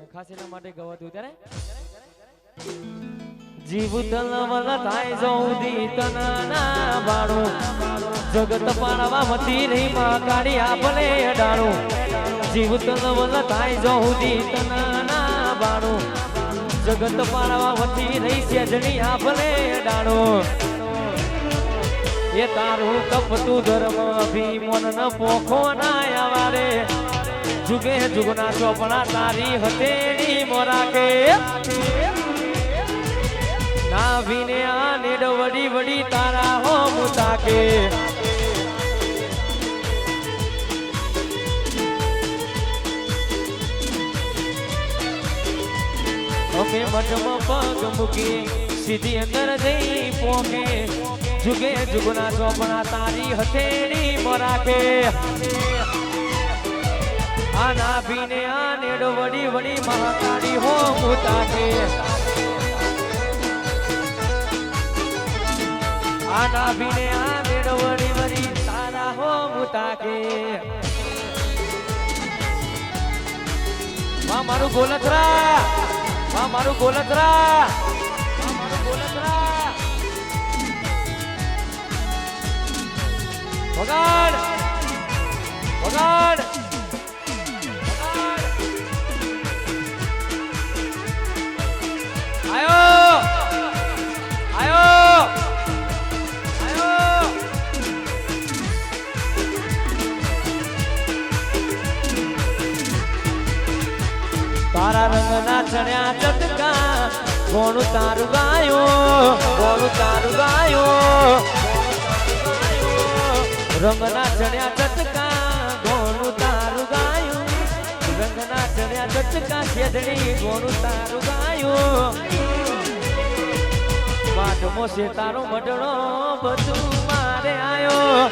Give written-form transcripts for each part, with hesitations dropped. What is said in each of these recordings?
ખાસ એના માટે ગવાતું ત્યારે જીવ તલવલ થાય જૌદી તનના બાણું જગત પાણવા મતી રહી માં કાઢી આપલે અડાણું જીવ તલવલ થાય જૌદી તનના બાણું જગત પાણવા મતી રહી સેજણી આપલે અડાણું એ તારું કપતું ધર્મ ભીમન ન પોખો ના આવારે જુગે જુગના ચોપડા તારી હથેળી મોરાકે ના ભીને આ નેડ વડી વડી તારા હો મુતાકે અમે મઠમાં પગ મૂકી સીધી અંદર જઈ પોકે જુગે જુગના ચોપડા તારી હથેળી મોરાકે આના ભીને આ નેડ વડી વડી મહાકાળી હો મુતાકે આના ભીને આ નેડ વડી વડી તારા હો મુતાકે વાહ મારું ગોલતરા વાહ મારું ગોલતરા વાહ મારું ગોલતરા વગાડ વગાડ તારા રંગના ચણ્યા ચટકા ગોણું તારું ગાયો ગોણું તારું ગાયો રંગના ચણ્યા ચટકા ગોણું તારું ગાયું રંગના ચણ્યા ચટકા છેદડી ગોણું તારું ગાયું વાટમો છે તારો મડણો બધું મારે આયો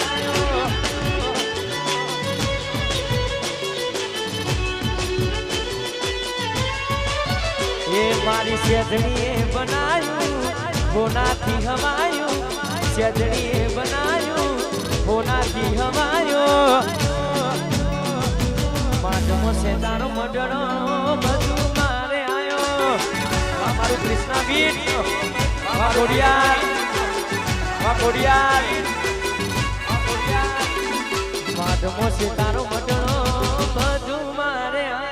એ મારી સેજણીએ બનાયું હોનાથી હમાયું સેજણીએ બનાયું હોનાથી હમાયો માટમો છે તારો મડણો બધું મારે આયો મારું કૃષ્ણા ગીત વાહ કોડિયાર વાહ કોડિયાર માટમો છે તારો મડણો બધું મારે આયો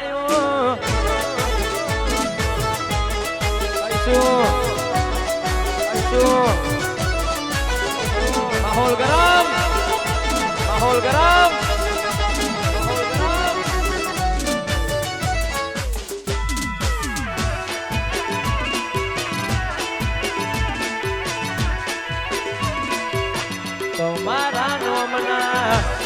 माहौल गरम माहौल गरम तुम्हारा नोमना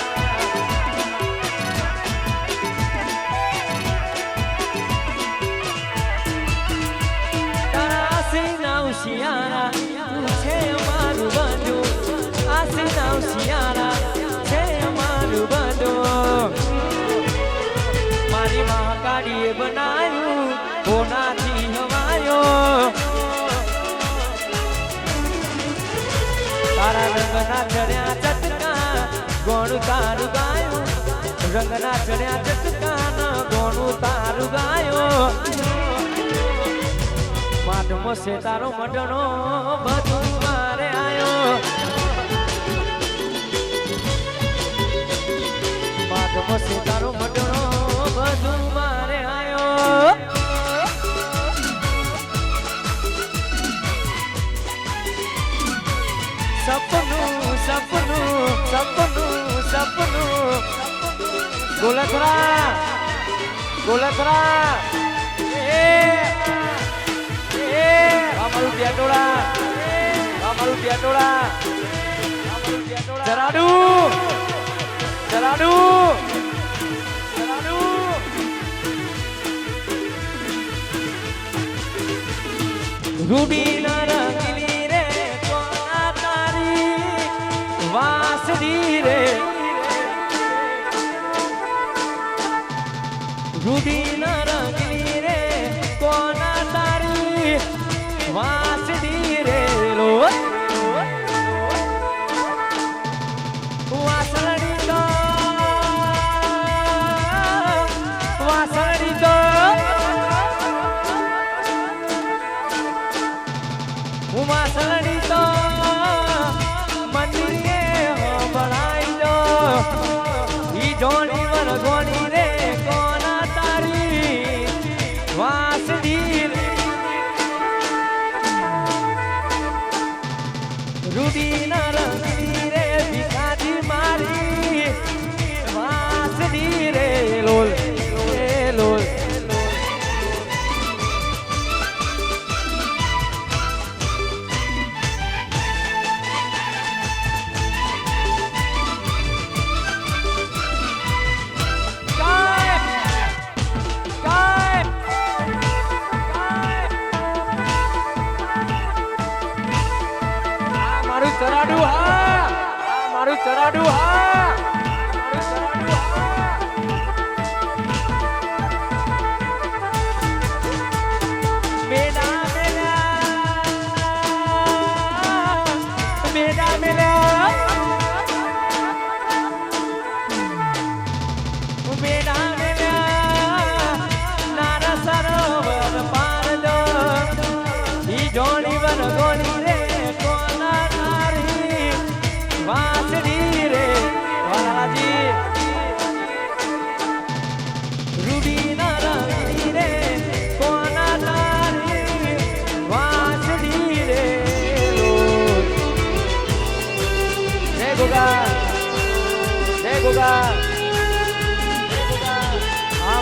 શિયાળા છે અમારું બધું આસનાવ શિયાળા છે અમારું બધું મારી મહાકાળીએ બનાવ્યું હોનાથી હવાયો તારા રંગના ચડ્યા ચટકા ગોણું તારું ગાયું રંગના ચડ્યા ચટકા ગોણું તારું ગાયો માટમો છે તારો મડણો બધું મારે આયો માટમો છે તારો મડણો બધું મારે આયો સપનું સપનું સપનું સપનું ગોલતરા ગોલતરા અમારું ટેટોડા અમારું ટેટોડા ચરાડુ ચરાડુ ચરાડુ રૂબીના રંગલી રે કોના તારી વાસડી રે રૂબીના રંગલી રે કોના તારી વાસડી રે લો વાસડી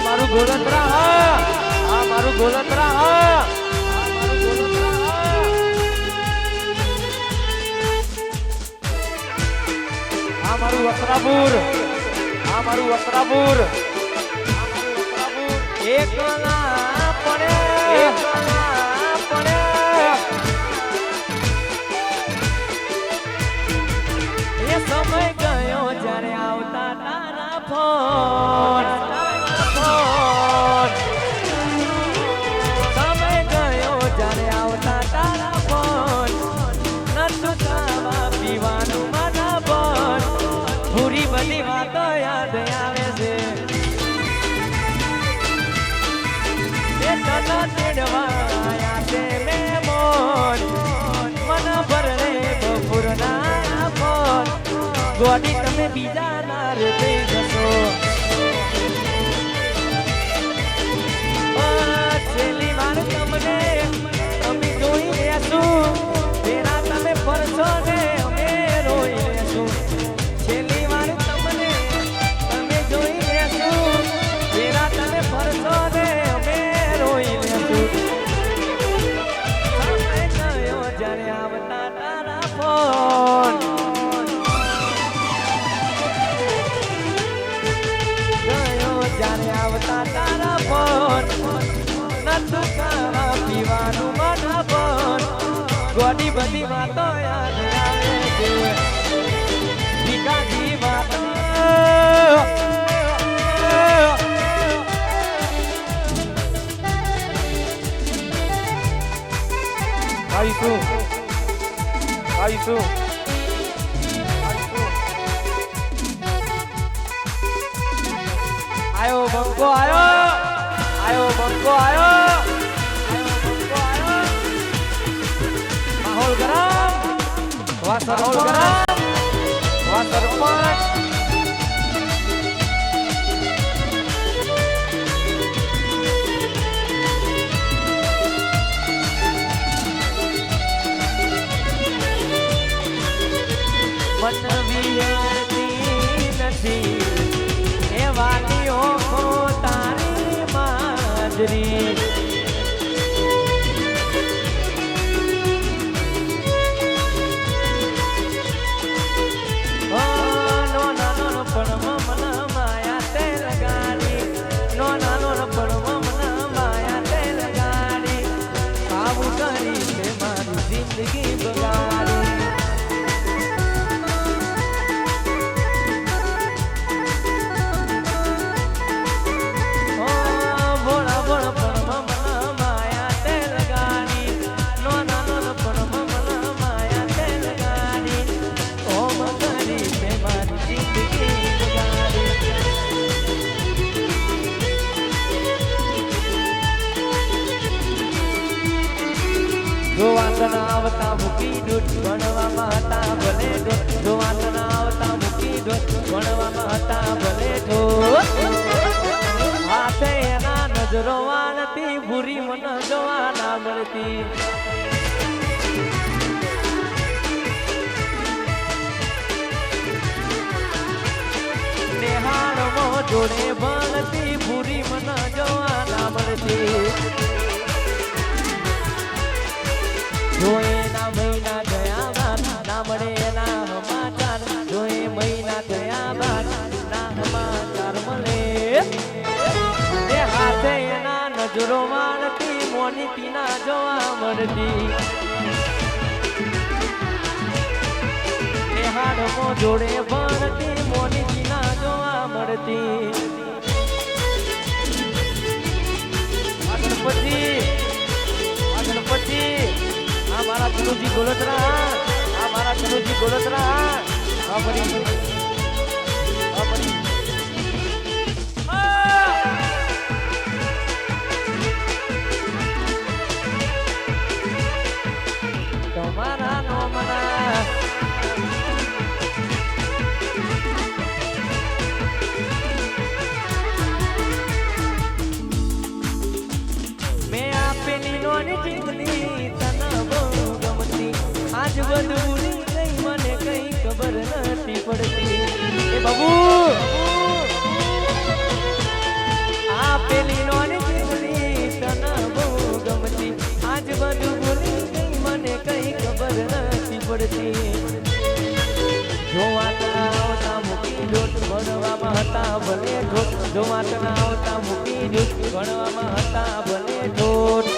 મારું ગોલતરા હા મારું ગોલતરા હા મારું વસ્ત્રાપુર મારું વસ્ત્રાપુર એક ના પડે એ સમય ગયો જ્યારે આવતા તારા ફોન સમય ગયો જ્યારે આવતા તારા ફોન નતું ખાવા પીવાનું મને પણ પૂરી બધી વાતો યાદ આવે છે એ તને તેડવાયા છે મેમોન મન ભરણે બપોરના ફોન ગોડી તમે બીજા ના રે થઈ જશો છેલ્લી વાર તમને અમે જોઈ લેશું તેના તમે ફરશો ને અમે રોઈ લેશું છેલ્લી વાર તમને તમે જોઈ લેશું તેના તમે ફરશો ને અમે રોઈ લેશું સમય ગયો જ્યારે આવતા તારા ફોન જ્યારે આવતા તારા ફોન નતું ખાવા પીવાનું મન પણ ગોડી બધી વાતો યાદ આવે છે ભીખાજી વાત આવીશું આયો બંકો આયો માહોલ ગરમ વા સરપંચ મન વિહરતી નથી એ વાલીઓ તારી માજરી આવતા મૂકી દૂધ ભણવામાં હતા ભલે ધોવાતના આવતા મૂકી દૂધ ભણવામાં હતા ભલે હાથે એના નજરો વાળતી ભૂરી મન જોવા ના મળતી નેહાળમાં જોડે ભણતી ભૂરી મન જોવા ના મળતી જોયેના મહિના ગયા બાદ ના મળે એના સમાચાર જોયે મહિના ગયા બાદ ના સમાચાર મળે એ હાથે એના નજરો મારતી મોની પીના જોવા મળતી એ હાડમો જોડે ભણતી મોની પીના જોવા મળતી ગણપતિ મારા કનુજી ગોલતરા આ પડી નોની ચીમની તને બહુ ગમતી આજ બધું કઈ મને કઈ ખબર નથી પડતી એ બાબુ આ પેલી નોની ચીમની તને બહુ ગમતી આજ બધું ભૂલી કઈ મને કઈ ખબર નથી પડતી જોવા તના આવતા મૂકી જોત ભણવામાં હતા ભલે જોત જોવા તના આવતા મૂકી જોત ભણવામાં હતા ભલે જોત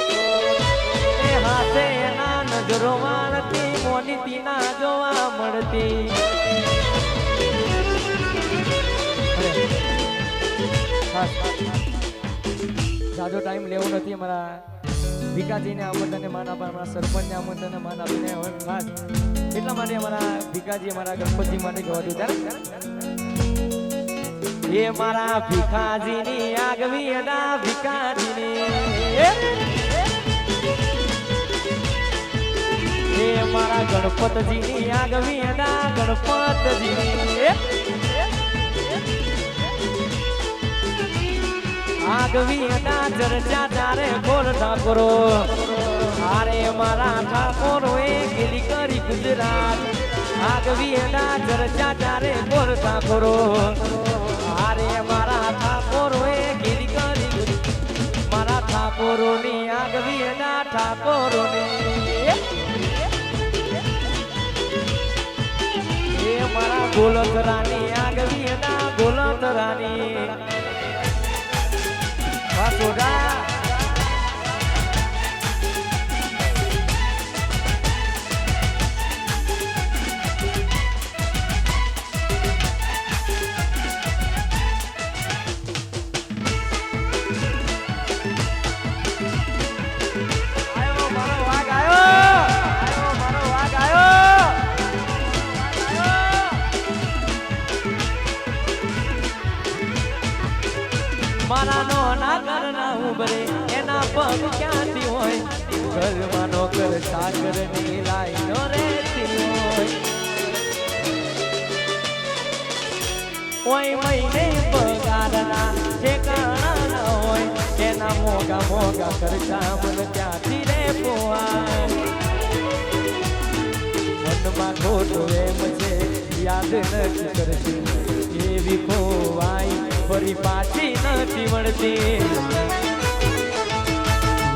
એ હાથે એના નજરો મારતી મોની તીના જોવા મળતી જાજો ટાઈમ લેવો નથી અમારા ભીખાજીને આમંત્રણને માન આપવા અમારા સરપંચને આમંત્રણને માન આપીને હવે ખાસ એટલા માટે અમારા ભીખાજી અમારા ગણપતિ માટે ગવા દીધા એ મારા ભીખાજીની આગવી અદા ભીખાજીની એ મારા ગણપતજીની આગવી અદા ગણપતજીની આગવી અદા ચર્ચા ચારે ગોર ઠાકોરો આરે મારા ઠાકોરો એ ગીરી કરી ગુજરાત આગવી અદા ચર્ચા ચારે ગોર ઠાકોરો આરે મારા ઠાકોરો એ ગીરી કરી મારા ઠાકોરો ની આગવી અદા ઠાકોરો ને એ મારા ગોલતરાની આગવી અદા ગોલતરાની વાસોડા મારા નોના ઘરના ઉભરે એના પગ ક્યાંથી હોય ઘરમાં નોકર સાગરની લાઈનો રહેતી હોય મહિને પગારના ઠેકાણા ન હોય એના મોગા મોગા ખર્ચા મને ક્યાંથી રે પોવાય મનમાં ખોટું એમ છે યાદ નથી કરતી એવી ખોવાય ફરી પાછી નથી મળતી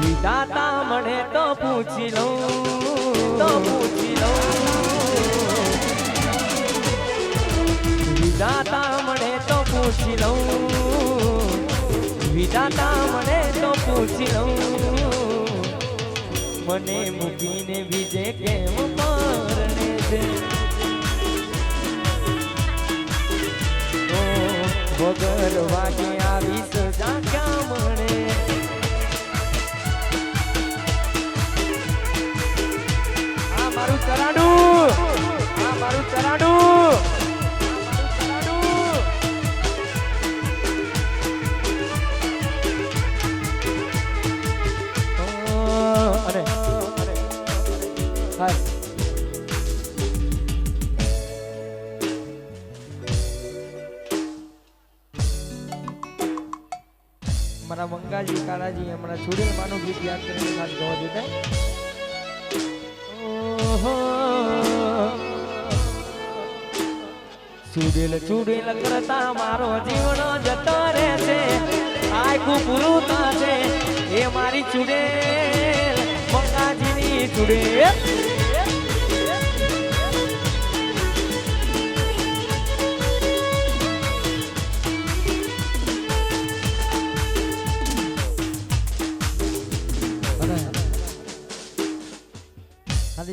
વિધાતા મળે તો પૂછી લઉં વિધાતા મળે તો પૂછી લઉં વિધાતા મળે તો પૂછી લઉં મને મૂકીને બીજે કેમ પરણે છે વગર વાગે આવી સજા ક્યાં મળે આ મારું ચરાડું આ મારું ચરાડું અને ખાસ મારા મંગાજી કાળાજી હમણાં છોડેલ માનું ગીત યાદ કરીને ખાસ ગવા દેતા ચૂડેલ કરતા મારો જીવનો જતો રહેશે આખું પૂરું થશે એ મારી ચૂડેલ મંગાજીની ચૂડેલ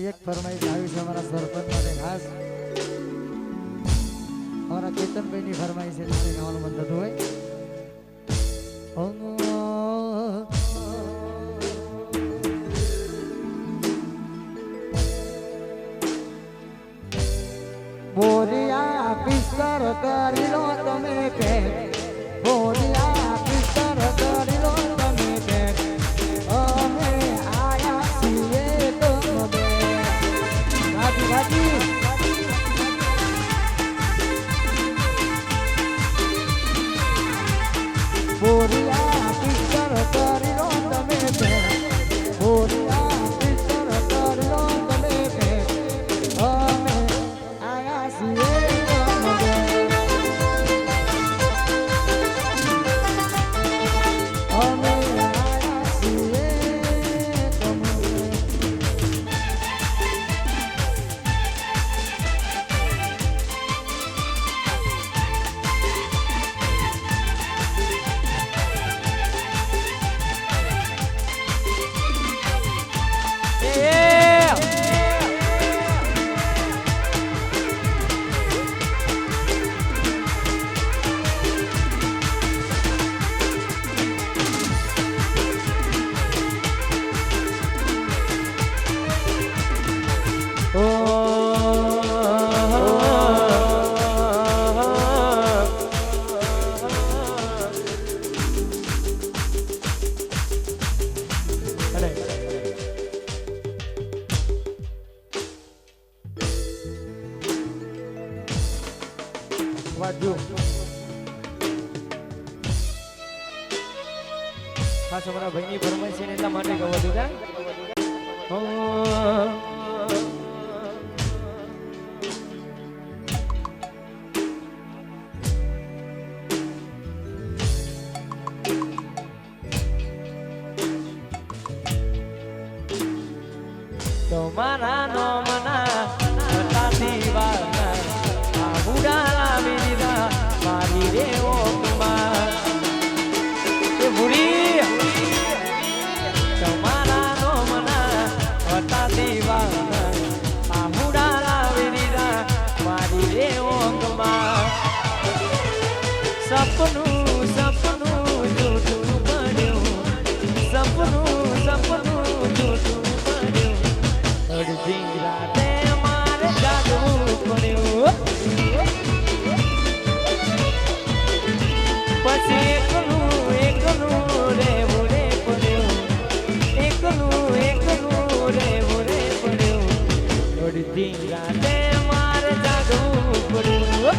એક ફરમાઈશ આવી છે અમારા સરપંચ માટે ખાસ અમારા કેતનભાઈ ની ફરમાઈશ છે ગાવાનું મન થતું હોય બોરિયા પિસ્તર કરી લો તમે કે બોરિયા પિસ્તર કરી લો તમે કે અમે આયા છીએ તો બોરિયા બાજુ ખાસ અમારા ભાઈની ફરમાઈશ છે એટલા માટે કહું છું કા તમારા નોમના હતા દીવાના આ બુડા વિદા મારી રે ઓકમાં એ બુડી તમારા નોમના હતા દીવાના આ બુડા વિદા મારી રે ઓકમાં સપનું સપનું જૂઠું પડ્યું સપનું સપનું જૂઠું અડધી રાતે મારે જાગવું પડ્યું પછી એકલું એકલું રહેવું રે પડ્યું એકલું રહેવું રે પડ્યું અડધી રાતે મારે જાગવું પડ્યું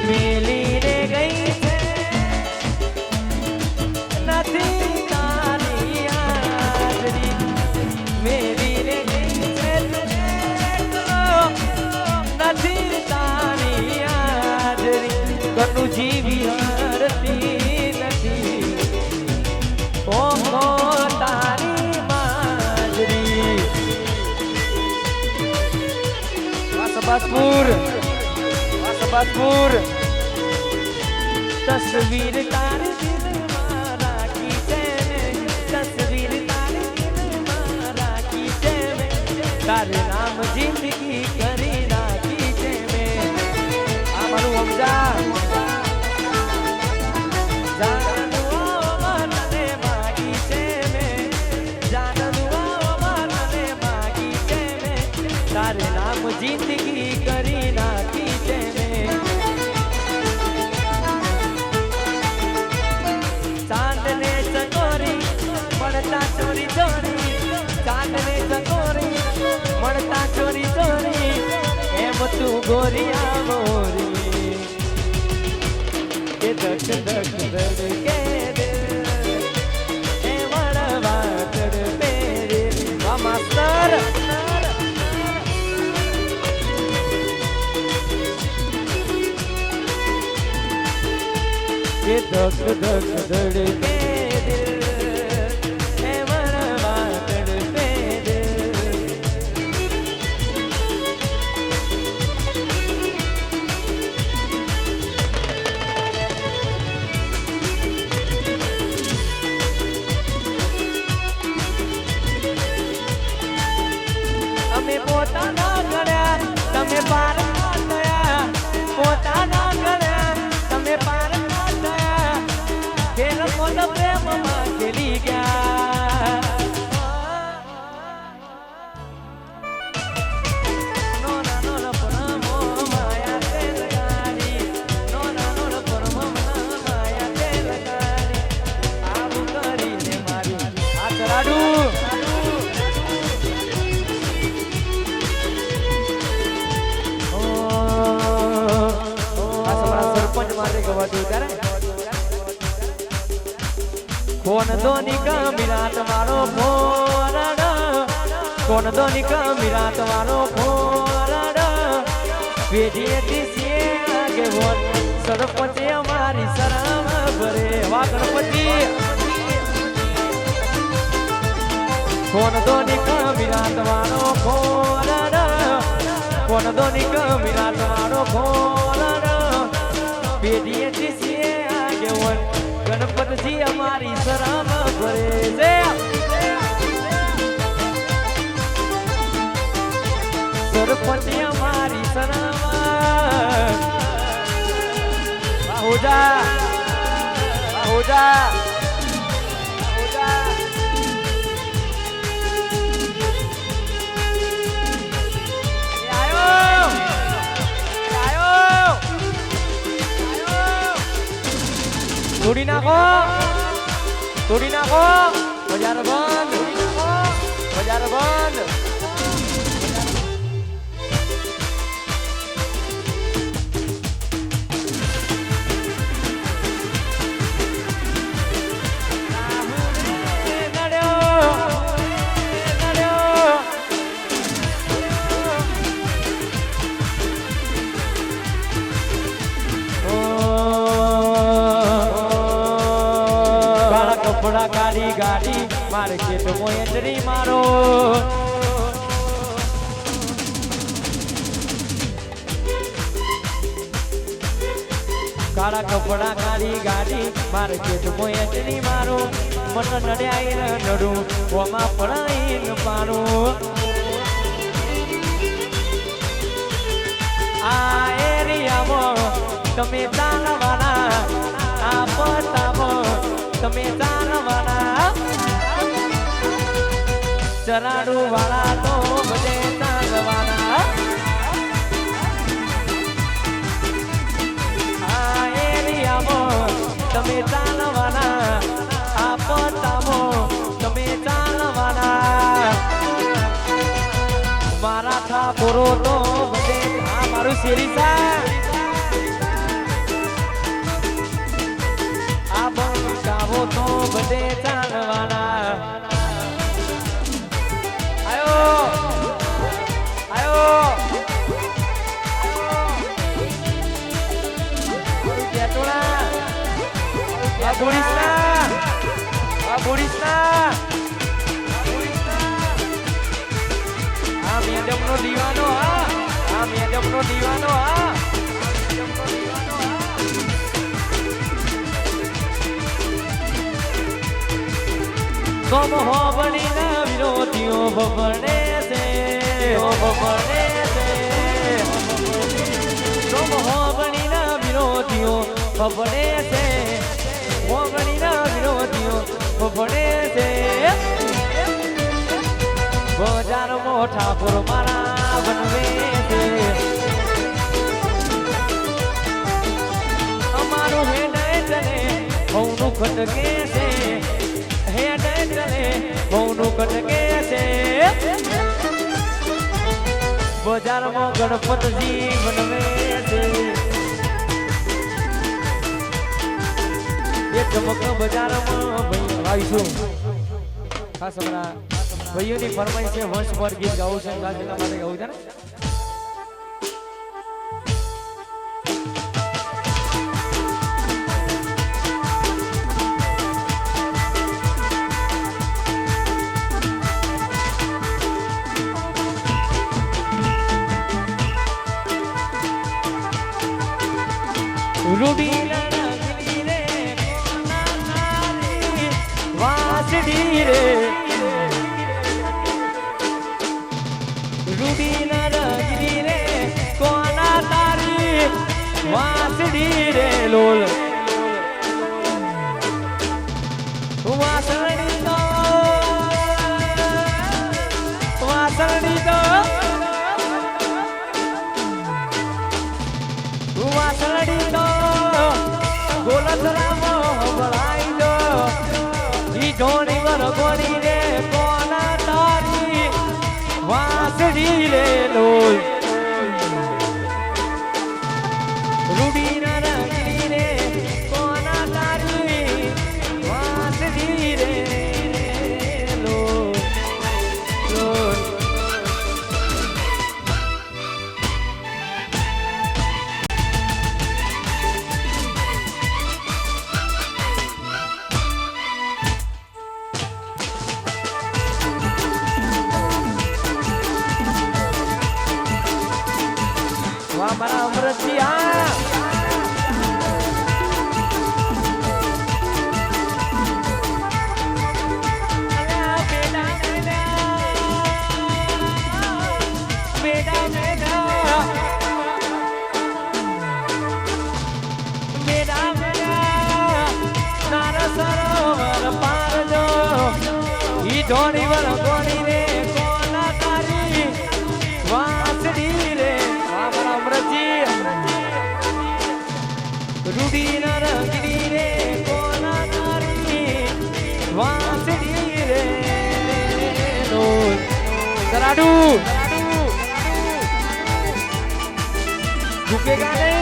મેલી રે ગઈ છે નથી કનું જીવી હરતી નથી ઓહો તારી માજરી વાસબાસપુર તસવીર તારી દિલમાં રાખી છે તસવીર તારી દિલમાં રાખી છે તારે નામ જિંદગી કરી નાખી છે મેં આ મારું સમજા તારે નામ જિંદગી કરી નાખી છે મેં ચાંદને ચકોરી મળતા ચોરી ચોરી ચાંદને ચકોરી મળતા ચોરી ચોરી એમ તું ગોરિયા મોરી કે ધક ધક ધડકે એ વળવા તડપે વા માસ્તર કે ધક ધક ધડકે દિલ એ વળવા તડપે અમે પોતાના ગણ્યા તમે પાર થયા પોતાના ગણ્યા તમે પાર ખેલ મોલ પ્રેમમાં ખેલી ગયા નોના નોના પરમો માયા તે લગાડી નોના નોના પરમો માયા તે લગાડી આવું કરીને મારી હાથ રાડું સરપંચ માટે ગવાતું ત્યારે કોણ દોની કમીરા તમારો ફોરડ કોણ દોની કમીરા તમારો ફોરડ પેઢીએ દીસીએ આગે વોન સરપંચે અમારી શરમ ભરે વા ગણપતિ કોણ દોની કમીરા તમારો ફોરડ કોણ દોની કમીરા તમારો ફોરડ પેઢીએ દીસીએ આગે વોન ગણપતજી અમારી શરમ ભરે છે સરપંચ અમારી શરમ બાહુજા બાહુજા બાહુજા તોડી નાખો બજાર બંધ બજાર બંધ કપડા કાઢી ગાડી માર્કેટમાં એન્ટ્રી મારો કાળા કપડા કાઢી ગાડી માર્કેટમાં એન્ટ્રી મારો મન નડ્યા નડું ઓમાં પડાઈને પાડું આ એરિયામાં તમે ચાલવાના આ પટ્ટામાં તમે ચાલવાના ચરાડું વાળા તો બધે ચાલવાના આ એરિયામાં તમે ચાલવાના આ પટ્ટામાં તમે ચાલવાના મારા ઠાકોરો તો બધે આ મારું શેરીસા આ બંકાવો તો બધે ચાલવાના આયો આયો જેટોડા આ બોડીસના આ મેડમ નો દીવાનો આ મેડમ નો દીવાનો કોમ હો બની ના વિરોધીઓ બબડે છે બબડે છે કોમ હો બની ના વિરોધીઓ બબડે છે હો બની ના વિરોધીઓ બબડે છે બજાર મોઠા પુર મારા બનવે છે અમારું હેડ ચલે બહુનું ખટકે છે હેડ ચલે બહુનું ખટકે છે બજારમાં ગણપતજી બનવે છે એ ચમક બજારમાં ભાઈ આવીશું ખાસ હમણાં ભાઈઓની ફરમાઈ છે વંશ પર ગીત ગાવું છે એટલા માટે ગાવું છે ને રૂડી લડકડી રે કોના તારી વાસડી રે રૂડી લડકડી રે કોના તારી વાસડી રે લોલ વાસડી તો વાસડી તો વાસડી તો ગોલસરામો બળાઈ દો ઈ ઢોણી વરગોણી રે કોના તારી વાસડી રે લોલ રૂડી ના રંગડી રે કોના તારી વાસડી રે લોલ લોલ મારા અમરતજી ઢોણી વર ગોણી રે કોના તારી વાસડી રે મારા અમરતજી રૂડી ના રંગડી રે કોના તારી વાસડી રે સરાડુ झुकेगा नहीं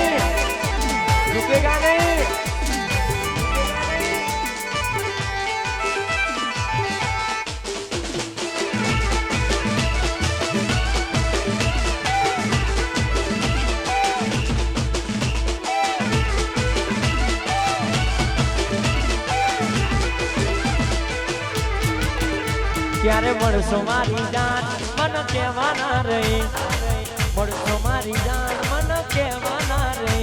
ક્યારે મળશો મારી જાન મન કહેવાના રે મળશો મારી જાન મન કહેવાના રે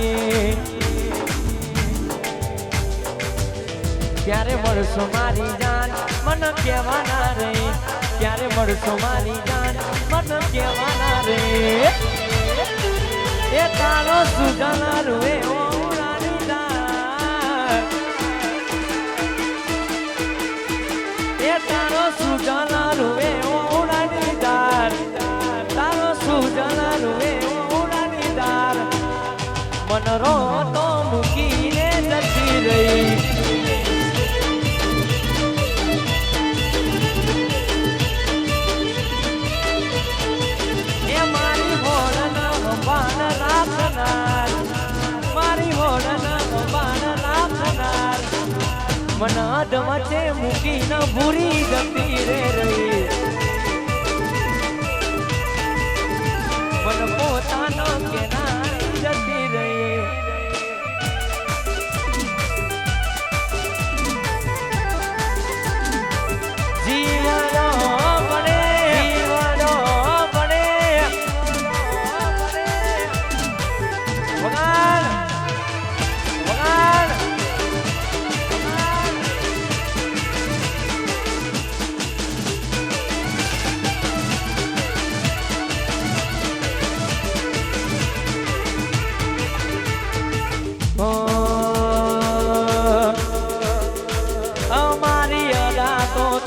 ક્યારે મળશો મારી જાન મન કહેવાના રે ક્યારે મળશો મારી જાન મન કહેવાના રે એ તારો સુજાના રૂએ ઓરાની દાન એ તારો સુજાના રૂએ ઓરાની દાન તારો સુજાના રૂએ ઓરાની દાન મન રો તો મૂકીને જતી રહી मन अधवचे मुकी न बुरी गति रे रही मन पोतानो के नारी जती रही जीवनो बने भगवान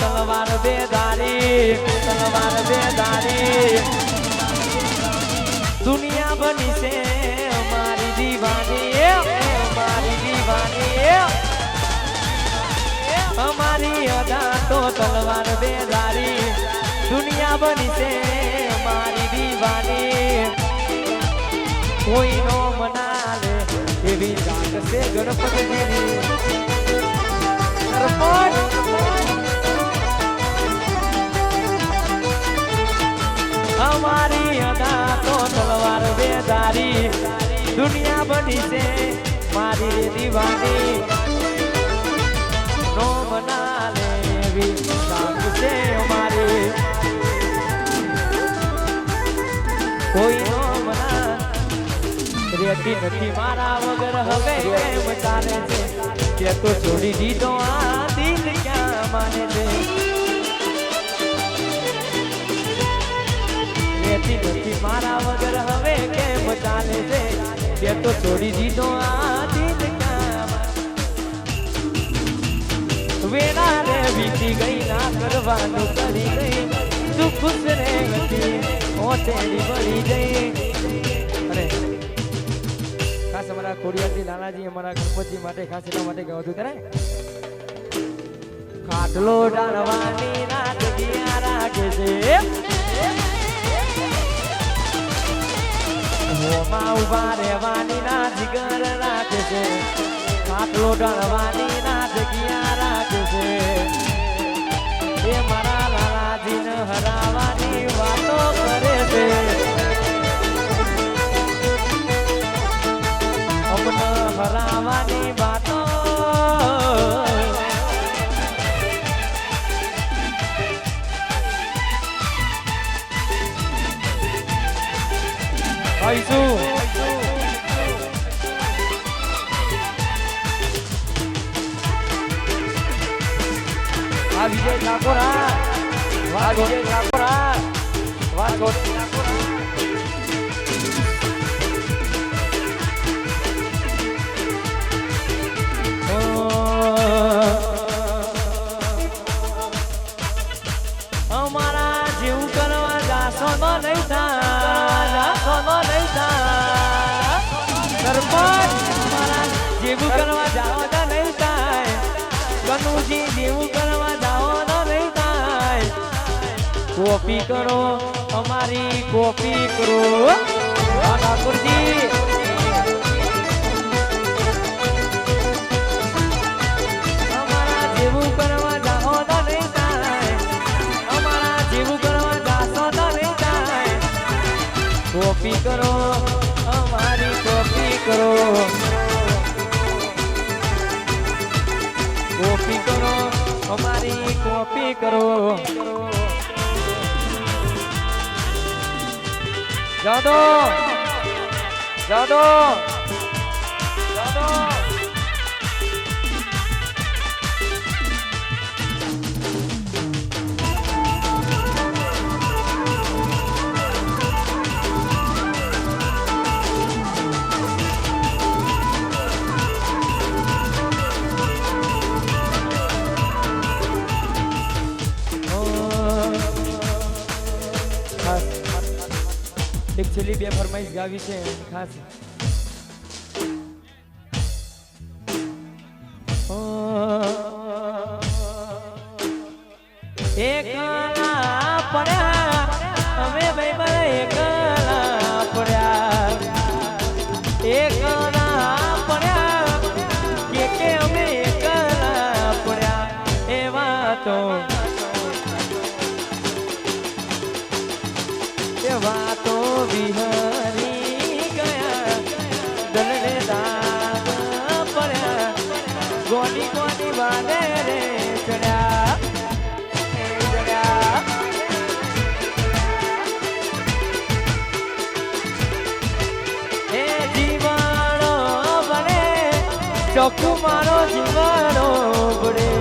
तलवार बेदारी दुनिया बनी से हमारी दीवानी हमारी अदा तो तलवार बेदारी दुनिया बनी से हमारी दीवानी कोई नो मना ले देवी जाग से गणपति हमारी अदा तो तलवार बेदारी दुनिया बनी से मारी रे दीवानी नो मना ले भी साथ से हमारे कोई नो मना रेती नथी मारा वगर हवे केम चाले छे के तो छोड़ी दीधो आ दिल क्या माने छे નથી મારા વગર હવે કેમ ચાલે છે તે તો છોડી દીધો આ દિલ કામ વેના રે વીતી ગઈ ના કરવાનું કરી ગઈ તું ખુશ રે હતી ઓ તેરી બળી ગઈ અરે ખાસ અમારા ખોડિયારજી લાલાજી અમારા ગણપતિ માટે ખાસ એટલા માટે ગયું હતું ત્યારે ખાટલો ડાળવાની રાત દિયા રાખે છે હોમાં ઉભા રહેવાની ના જીગર રાખે છે ખાટલો ડાળવાની ના જગ્યા રાખે છે એ મારા લાલાજીને હરાવાની વાતો કરે છે અમને હરાવાની વાતો આઈશું આ વિજય ઠાકોર વાહ વિજય ઠાકોર વાહ છોટી ઠાકોર અમારા જેવું કરવા જાશો તો નહીં સરપંચ અમારા જેવું કરવા જાઓ તો નહીં થાય કનુજી જેવું કરવા જાઓ તો નહીં થાય કોપી કરો અમારી કોપી કરો ઠાકોરજી અમારા જેવું કરવા જાઓ તો નહીં થાય અમારા જેવું કરવા જાશો તો નહીં થાય કોપી કરો અમારી કોપી કરો કોપી કરો અમારી કોપી કરો જાદો જાદો જાદો એક છેલ્લી બે ફરમાઈશ ગાવી છે ખાસ એકલા પડ્યા અમે ભાઈ એકલા પડ્યા એકલા પડ્યા કે અમે એકલા પડ્યા એવા તો વાતો વિહરી ગયા દલને દાગ પડ્યા ગોની ગોની વાદે રે ચડ્યા એ જીવાણો બને ચોખ્ખું મારો જીવાણો બને